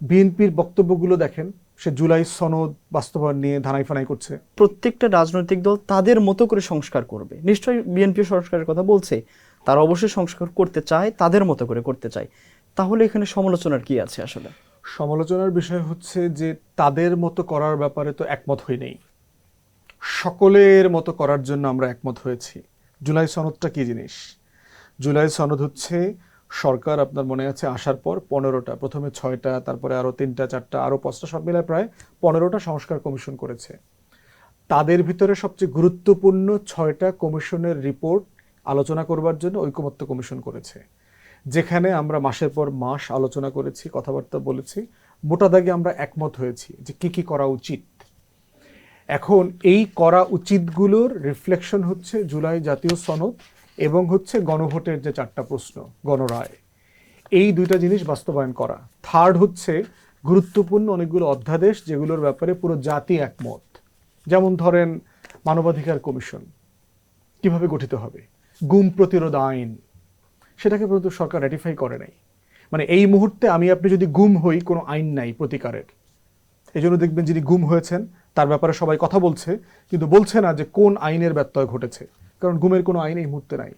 বিএনপির বক্তব্যগুলো দেখেন, সে জুলাই সনদ বাস্তবায়ন নিয়ে ধানাই ফানাই করছে। প্রত্যেকটা রাজনৈতিক দল তাদের মতো করে সংস্কার করবে, নিশ্চয়ই বিএনপি সংস্কারের কথা বলছে, তারা অবশ্যই সংস্কার করতে চায়, তাদের মতো করে করতে চায়। তাহলে এখানে সমালোচনার কি আছে আসলে? সমালোচনার বিষয় হচ্ছে যে তাদের মতো করার ব্যাপারে তো একমত হই নাই, সকলের মতো করার জন্য আমরা একমত হয়েছি। জুলাই সনদটা কি জিনিস? জুলাই সনদ হচ্ছে সরকার, আপনার মনে আছে, আসার পর 15টা, প্রথমে 6টা, তারপরে আরও 3টা 4টা আরও 5টা, সব মিলায় প্রায় 15টা সংস্কার কমিশন করেছে। তাদের ভিতরে সবচেয়ে গুরুত্বপূর্ণ 6টা কমিশনের রিপোর্ট আলোচনা করবার জন্য ঐকমত্য কমিশন করেছে, যেখানে আমরা মাসের পর মাস আলোচনা করেছি, কথাবার্তা বলেছি, মোটা দাগে আমরা একমত হয়েছি যে কি কি করা উচিত। এখন এই করা উচিতগুলোর রিফ্লেকশন হচ্ছে জুলাই জাতীয় সনদ এবং হচ্ছে গণভোটের যে 4টা প্রশ্ন, গণরায়, এই দুইটা জিনিস বাস্তবায়ন করা। থার্ড হচ্ছে গুরুত্বপূর্ণ অনেকগুলো অধ্যাদেশ যেগুলোর ব্যাপারে পুরো জাতি একমত, যেমন ধরেন মানবাধিকার কমিশন কিভাবে গঠিত হবে, গুম প্রতিরোধ আইন, সেটাকে পর্যন্ত সরকার র্যাটিফাই করে নাই। মানে এই মুহূর্তে আমি আপনি যদি গুম হই, কোনো আইন নাই প্রতিকারের। এই জন্য দেখবেন যিনি গুম হয়েছেন তার ব্যাপারে সবাই কথা বলছে, কিন্তু বলছে না যে কোন আইনের ব্যত্যয় ঘটেছে, কারণ গুমের কোনো আইন এই মুহূর্তে নাই।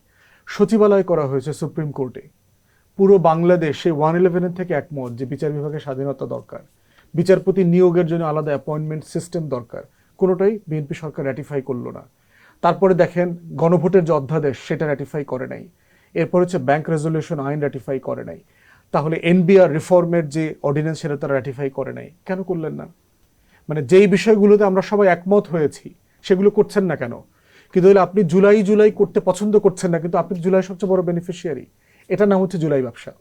সচিবালয় করা হয়েছে সুপ্রিম কোর্টে। পুরো বাংলাদেশে 111 থেকে একমত যে বিচার বিভাগের স্বাধীনতা দরকার, বিচারপতি নিয়োগের জন্য আলাদা অ্যাপয়েন্টমেন্ট সিস্টেম দরকার, কোনোটাই বিএনপি সরকার র্যাটিফাই করলো না। তারপরে দেখেন গণভোটের যে অধ্যাদেশ সেটা র্যাটিফাই করে নাই। এরপর হচ্ছে ব্যাংক রেজলিউশন আইন র্যাটিফাই করে নাই। তাহলে এনবিআর রিফর্মের যে অর্ডিন্যান্স সেটা তারা র্যাটিফাই করে নাই। কেন করলেন না? মানে যেই বিষয়গুলোতে আমরা সবাই একমত হয়েছি সেগুলো করছেন না কেন? কিন্তু হলে আপনি জুলাই জুলাই করতে পছন্দ করছেন না, কিন্তু আপনি জুলাই সবচেয়ে বড় বেনিফিশিয়ারি। এটা নাম হচ্ছে জুলাই ব্যবসা।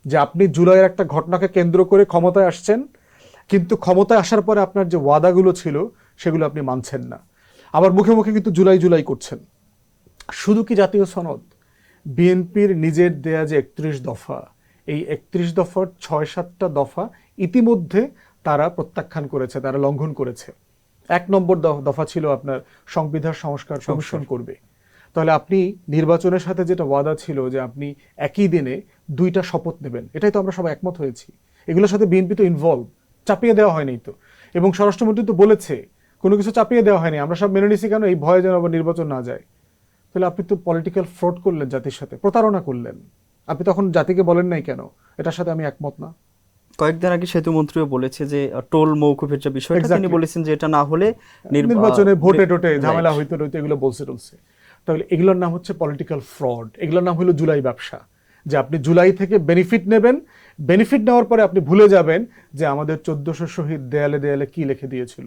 যে আপনি জুলাইয়ের একটা ঘটনাকে কেন্দ্র করে ক্ষমতায় আসছেন, কিন্তু ক্ষমতায় আসার পরে আপনার যে ওয়াদাগুলো ছিল সেগুলো আপনি মানছেন না, আবার মুখে মুখে কিন্তু জুলাই জুলাই করছেন। শুধু কি জাতীয় সনদ, বিএনপির নিজের দেয়া যে 31 দফা, এই 31 দফার 6-7টা দফা ইতিমধ্যে তারা প্রত্যাখ্যান করেছে, তারা লঙ্ঘন করেছে। 1 নম্বর দফা ছিল আপনার সংবিধান সংস্কার কমিশন করবে। তাহলে আপনি নির্বাচনের সাথে যেটা ওয়াদা ছিল যে আপনি একই দিনে 2টা শপথ নেবেন, এটাই তো আমরা সবাই একমত হয়েছি। এগুলোর সাথে বিএনপি তো ইনভলভ, চাপিয়ে দেওয়া হয়নি তো। এবং স্বরাষ্ট্রমন্ত্রী তো বলেছে কোনো কিছু চাপিয়ে দেওয়া হয়নি, আমরা সব মেনে নিছি, কেন? এই ভয়ে যেন আবার নির্বাচন না যায়। তাহলে আপনি তো পলিটিক্যাল ফ্রড করলেন, জাতির সাথে প্রতারণা করলেন। আপনি তখন জাতিকে বলেন নাই কেন এটার সাথে আমি একমত না? কয়েকদিন আগে সেতু মন্ত্রীও বলেছে যে টোল মৌকুফের যে বিষয়টা, তিনি Exactly. বলেছেন যে এটা না হলে নির্বাচনে ভোটে টোটে Right. ঝামেলা হইতে রইতে এগুলো বলছে টলছে। তাহলে এগুলোর নাম হচ্ছে পলিটিক্যাল ফ্রড, এগুলোর নাম হলো জুলাই ব্যবসা। যে আপনি জুলাই থেকে বেনিফিট নেবেন, বেনিফিট নেওয়ার পরে আপনি ভুলে যাবেন যে আমাদের 1400 শহীদ দেয়ালে দেয়ালে কি লিখে দিয়েছিল।